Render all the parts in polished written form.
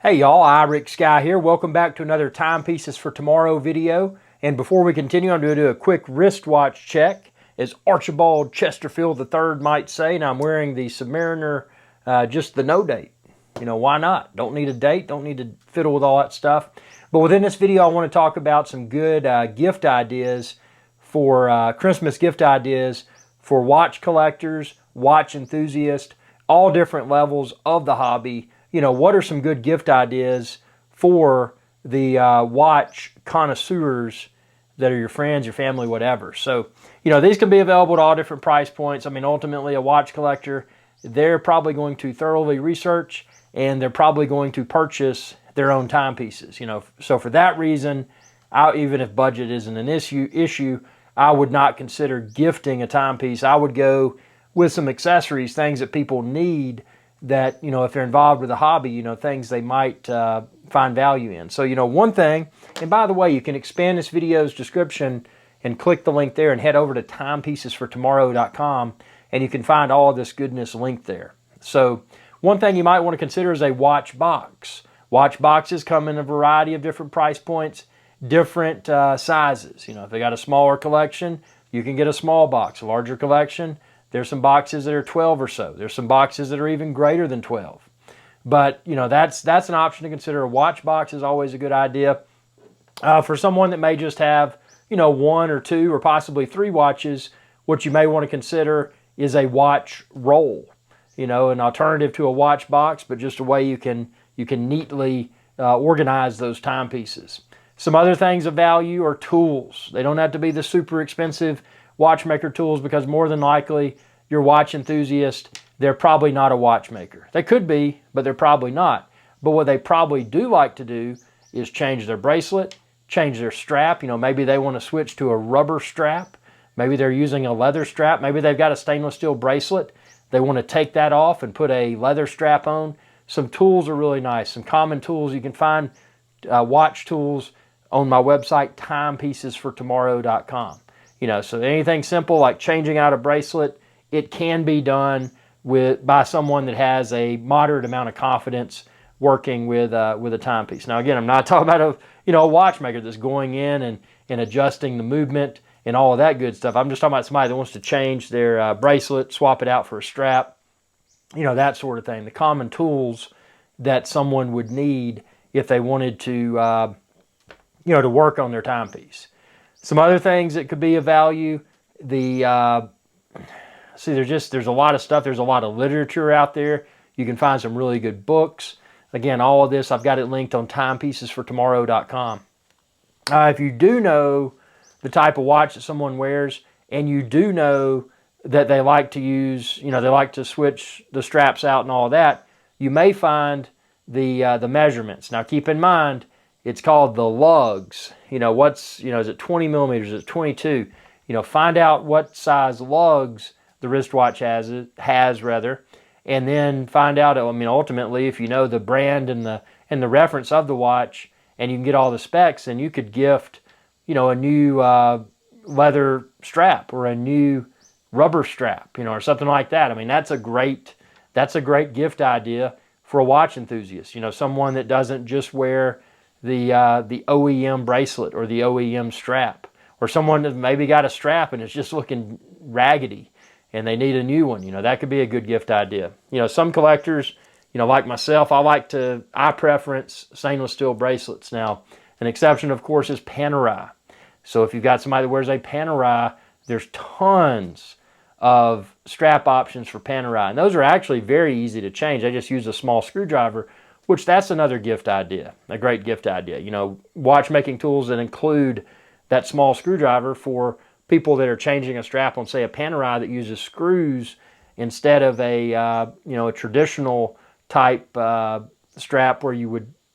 Hey y'all, Rick Sky here. Welcome back to another Timepieces for Tomorrow video. And before we continue, I'm going to do a quick wristwatch check, as Archibald Chesterfield III might say. And I'm wearing the Submariner, just the no date. You know, why not? Don't need a date, don't need to fiddle with all that stuff. But within this video, I want to talk about some good gift ideas for Christmas gift ideas for watch collectors, watch enthusiasts, all different levels of the hobby. You know, what are some good gift ideas for the watch connoisseurs that are your friends, your family, whatever. So, you know, these can be available at all different price points. I mean, ultimately, a watch collector, they're probably going to thoroughly research and they're probably going to purchase their own timepieces. You know, so for that reason, even if budget isn't an issue, I would not consider gifting a timepiece. I would go with some accessories, things that people need that, you know, if they're involved with a hobby, you know, things they might find value in. So, you know, one thing, and by the way, you can expand this video's description and click the link there and head over to timepiecesfortomorrow.com and you can find all of this goodness linked there. So one thing you might want to consider is a watch box. Watch boxes come in a variety of different price points, different sizes. You know, if they got a smaller collection, you can get a small box. A larger collection, there's some boxes that are 12 or so. There's some boxes that are even greater than 12. But, you know, that's an option to consider. A watch box is always a good idea. For someone that may just have, you know, one or two or possibly three watches, what you may want to consider is a watch roll. You know, an alternative to a watch box, but just a way you can neatly organize those timepieces. Some other things of value are tools. They don't have to be the super expensive watchmaker tools, because more than likely your watch enthusiast, they're probably not a watchmaker. They could be, but they're probably not. But what they probably do like to do is change their bracelet, change their strap. You know, maybe they want to switch to a rubber strap. Maybe they're using a leather strap. Maybe they've got a stainless steel bracelet. They want to take that off and put a leather strap on. Some tools are really nice. Some common tools. You can find watch tools on my website, timepiecesfortomorrow.com. You know, so anything simple like changing out a bracelet, it can be done by someone that has a moderate amount of confidence working with a timepiece. Now, again, I'm not talking about a watchmaker that's going in and adjusting the movement and all of that good stuff. I'm just talking about somebody that wants to change their bracelet, swap it out for a strap, you know, that sort of thing. The common tools that someone would need if they wanted to, to work on their timepiece. Some other things that could be of value, there's a lot of stuff. There's a lot of literature out there. You can find some really good books. Again, all of this, I've got it linked on timepiecesfortomorrow.com. If you do know the type of watch that someone wears, and you do know that they like to use, you know, they like to switch the straps out and all that, you may find the measurements. Now, keep in mind, it's called the lugs. You know, is it 20 millimeters? Is it 22? You know, find out what size lugs the wristwatch has, and then find out, I mean, ultimately, if you know the brand and the reference of the watch, and you can get all the specs, then you could gift, you know, a new leather strap or a new rubber strap, you know, or something like that. I mean, that's a great gift idea for a watch enthusiast. You know, someone that doesn't just wear the OEM bracelet or the OEM strap, or someone that maybe got a strap and it's just looking raggedy and they need a new one. You know, that could be a good gift idea. You know, some collectors, you know, like myself, I preference stainless steel bracelets. Now, an exception, of course, is Panerai. So if you've got somebody that wears a Panerai, there's tons of strap options for Panerai. And those are actually very easy to change. I just use a small screwdriver, which that's another gift idea, a great gift idea. You know, watchmaking tools that include that small screwdriver for people that are changing a strap on, say, a Panerai that uses screws instead of a traditional type strap where you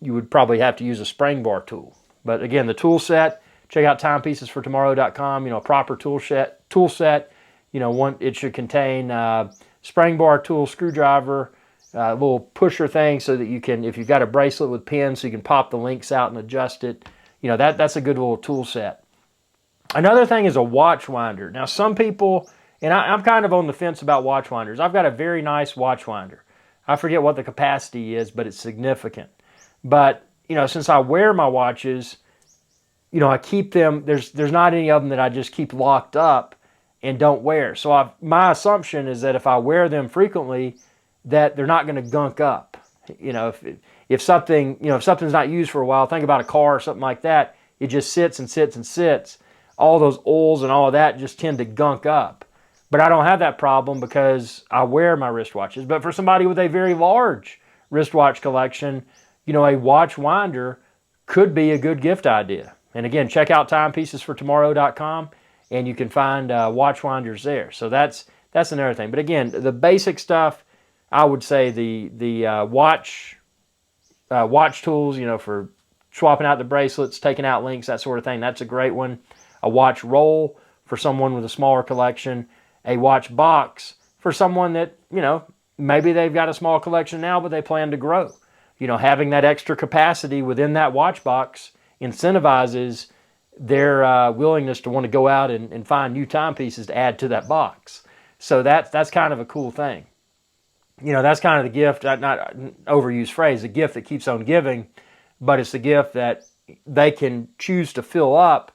would probably have to use a spring bar tool. But again, the tool set, check out timepiecesfortomorrow.com. You know, a proper tool set. You know, it should contain spring bar tool, screwdriver, little pusher thing so that you can, if you've got a bracelet with pins, so you can pop the links out and adjust it. You know, that's a good little tool set. Another thing is a watch winder. Now, some people, and I'm kind of on the fence about watch winders. I've got a very nice watch winder. I forget what the capacity is, but it's significant. But, since I wear my watches, I keep them, there's not any of them that I just keep locked up and don't wear. So my assumption is that if I wear them frequently, that they're not going to gunk up. If something's not used for a while, think about a car or something like that, it just sits and sits and sits. All those oils and all of that just tend to gunk up. But I don't have that problem because I wear my wristwatches. But for somebody with a very large wristwatch collection, a watch winder could be a good gift idea. And again, check out timepiecesfortomorrow.com and you can find watch winders there. So that's another thing. But again, the basic stuff, I would say the watch tools, for swapping out the bracelets, taking out links, that sort of thing, that's a great one. A watch roll for someone with a smaller collection. A watch box for someone that, maybe they've got a small collection now, but they plan to grow. Having that extra capacity within that watch box incentivizes their willingness to want to go out and find new timepieces to add to that box. So that's kind of a cool thing. That's kind of the gift, not an overused phrase, a gift that keeps on giving, but it's the gift that they can choose to fill up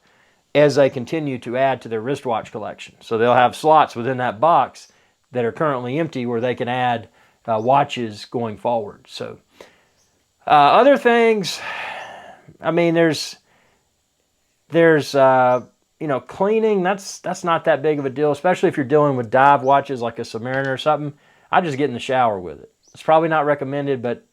as they continue to add to their wristwatch collection. So they'll have slots within that box that are currently empty where they can add watches going forward. So other things, there's cleaning, that's not that big of a deal, especially if you're dealing with dive watches like a Submariner or something. I just get in the shower with it. It's probably not recommended, but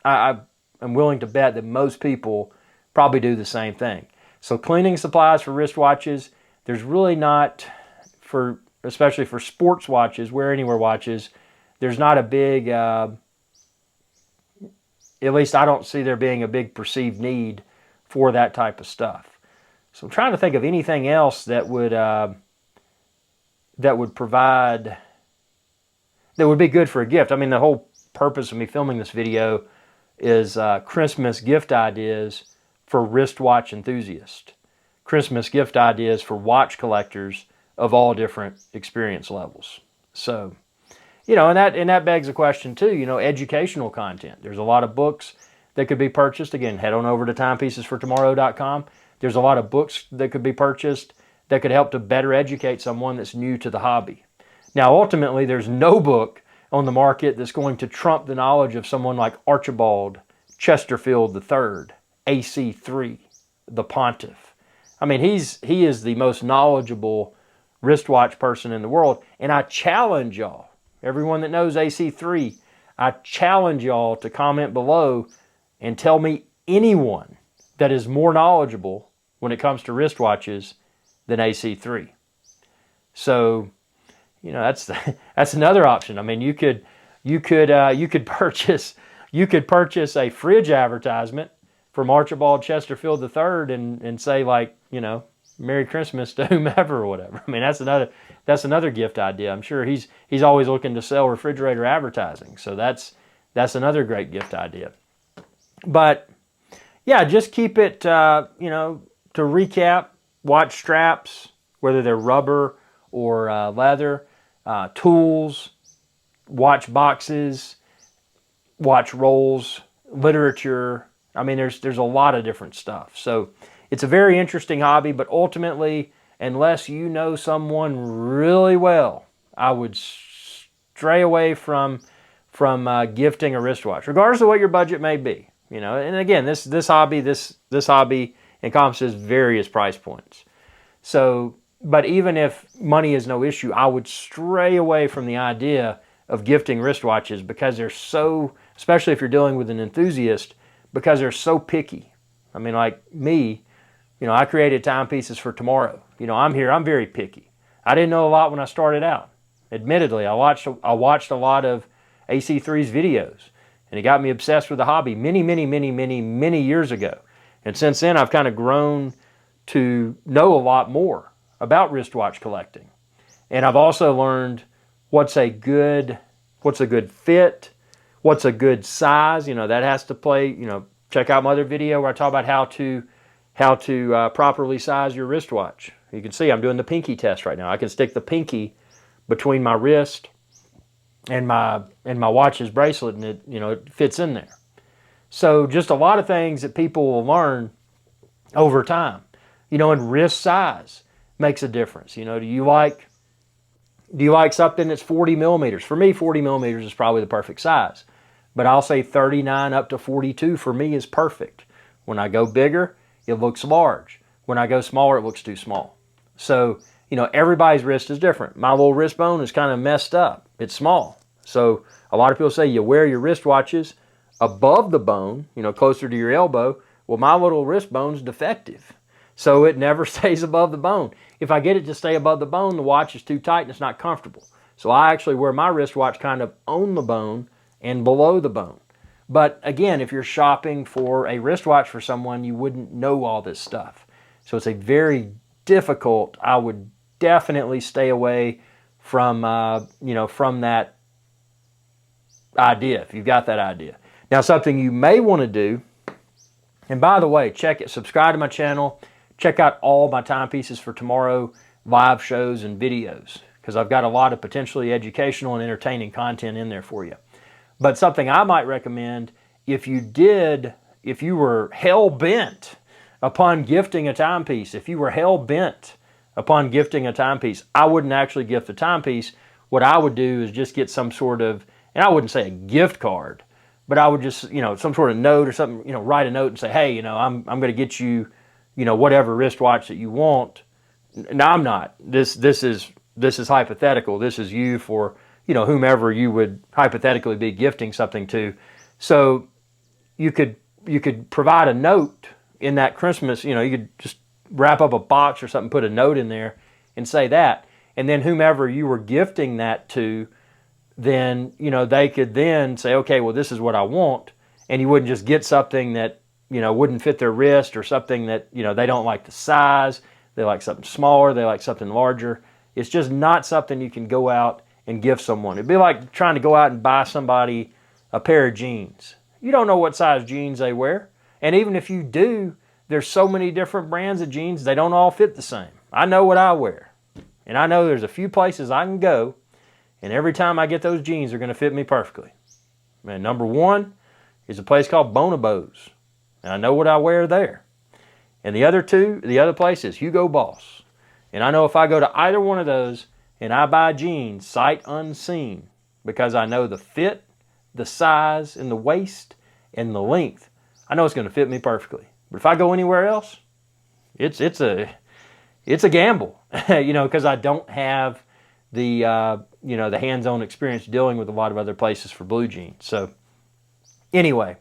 I'm willing to bet that most people probably do the same thing. So cleaning supplies for wristwatches, there's really not, especially for sports watches, wear anywhere watches, there's not a big, at least I don't see there being a big perceived need for that type of stuff. So I'm trying to think of anything else that would provide, that would be good for a gift. The whole purpose of me filming this video is Christmas gift ideas for wristwatch enthusiasts. Christmas gift ideas for watch collectors of all different experience levels. So, and that begs a question too, educational content. There's a lot of books that could be purchased. Again, head on over to timepiecesfortomorrow.com. There's a lot of books that could be purchased that could help to better educate someone that's new to the hobby. Now, ultimately, there's no book on the market that's going to trump the knowledge of someone like Archibald Chesterfield III, AC3, the Pontiff. He is the most knowledgeable wristwatch person in the world. And I challenge y'all, everyone that knows AC3, I challenge y'all to comment below and tell me anyone that is more knowledgeable when it comes to wristwatches than AC3. So, that's another option. You could purchase a fridge advertisement from Archibald Chesterfield III and say, like, Merry Christmas to whomever or whatever. That's another gift idea. I'm sure he's always looking to sell refrigerator advertising. So that's another great gift idea. But yeah, just keep it, to recap, watch straps, whether they're rubber or leather, tools, watch boxes, watch rolls, literature. There's a lot of different stuff. So it's a very interesting hobby, but ultimately, unless you know someone really well, I would stray away from gifting a wristwatch, regardless of what your budget may be. And again, this hobby encompasses various price points. So, but even if money is no issue, I would stray away from the idea of gifting wristwatches because they're so, especially if you're dealing with an enthusiast, because they're so picky. Like me, I created Timepieces for Tomorrow. I'm very picky. I didn't know a lot when I started out. Admittedly, I watched a lot of AC3's videos, and it got me obsessed with the hobby many years ago. And since then, I've kind of grown to know a lot more about wristwatch collecting. And I've also learned what's a good fit, what's a good size. That has to play. Check out my other video where I talk about how to properly size your wristwatch. You can see I'm doing the pinky test right now. I can stick the pinky between my wrist and my watch's bracelet, and it fits in there. So just a lot of things that people will learn over time. And wrist size makes a difference. Do you like something that's 40 millimeters? For me, 40 millimeters is probably the perfect size. But I'll say 39 up to 42 for me is perfect. When I go bigger, it looks large. When I go smaller, it looks too small. So, everybody's wrist is different. My little wrist bone is kind of messed up. It's small. So a lot of people say you wear your wristwatches above the bone, closer to your elbow. Well, my little wrist bone's defective. So it never stays above the bone. If I get it to stay above the bone, the watch is too tight and it's not comfortable. So I actually wear my wristwatch kind of on the bone and below the bone. But again, if you're shopping for a wristwatch for someone, you wouldn't know all this stuff. So it's a very difficult, I would definitely stay away from, from that idea, if you've got that idea. Now, something you may want to do, and by the way, subscribe to my channel, check out all my timepieces for tomorrow, live shows and videos, because I've got a lot of potentially educational and entertaining content in there for you. But something I might recommend, if you were hell-bent upon gifting a timepiece, I wouldn't actually gift a timepiece. What I would do is just get some sort of, and I wouldn't say a gift card, but I would just, some sort of note or something, write a note and say, hey, I'm going to get you, whatever wristwatch that you want. No, I'm not. This is hypothetical. This is you for, whomever you would hypothetically be gifting something to. So you could provide a note in that Christmas, you could just wrap up a box or something, put a note in there and say that. And then whomever you were gifting that to, then, they could then say, okay, well, this is what I want. And you wouldn't just get something that, wouldn't fit their wrist, or something that, they don't like the size. They like something smaller. They like something larger. It's just not something you can go out and give someone. It'd be like trying to go out and buy somebody a pair of jeans. You don't know what size jeans they wear. And even if you do, there's so many different brands of jeans, they don't all fit the same. I know what I wear. And I know there's a few places I can go, and every time I get those jeans, they're going to fit me perfectly. And number one is a place called Bonobos. And I know what I wear there. And the other place is Hugo Boss. And I know if I go to either one of those and I buy jeans sight unseen, because I know the fit, the size, and the waist, and the length, I know it's going to fit me perfectly. But if I go anywhere else, it's a gamble, because I don't have the the hands-on experience dealing with a lot of other places for blue jeans. So anyway,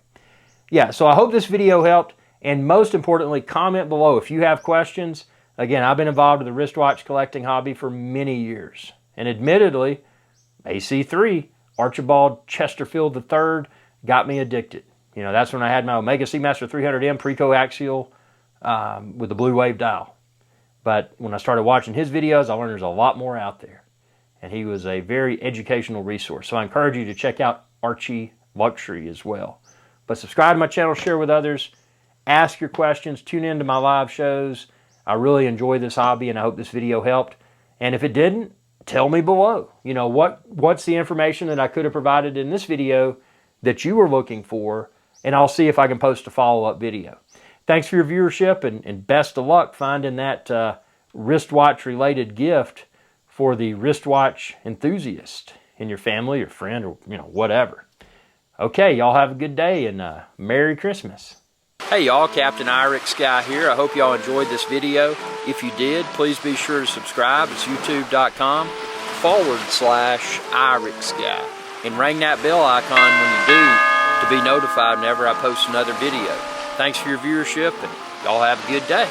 yeah, so I hope this video helped, and most importantly, comment below if you have questions. Again, I've been involved with the wristwatch collecting hobby for many years, and admittedly, AC3, Archibald Chesterfield III, got me addicted. That's when I had my Omega Seamaster 300M pre-coaxial with the blue wave dial. But when I started watching his videos, I learned there's a lot more out there. And he was a very educational resource. So I encourage you to check out Archie Luxury as well. But subscribe to my channel, share with others, ask your questions, tune in to my live shows. I really enjoy this hobby, and I hope this video helped. And if it didn't, tell me below. What's the information that I could have provided in this video that you were looking for, and I'll see if I can post a follow-up video. Thanks for your viewership, and best of luck finding that wristwatch-related gift for the wristwatch enthusiast in your family or friend, or whatever. Okay, y'all have a good day, and Merry Christmas. Hey y'all, Captain Irix Guy here. I hope y'all enjoyed this video. If you did, please be sure to subscribe. It's youtube.com/Irix Guy. And ring that bell icon when you do to be notified whenever I post another video. Thanks for your viewership, and y'all have a good day.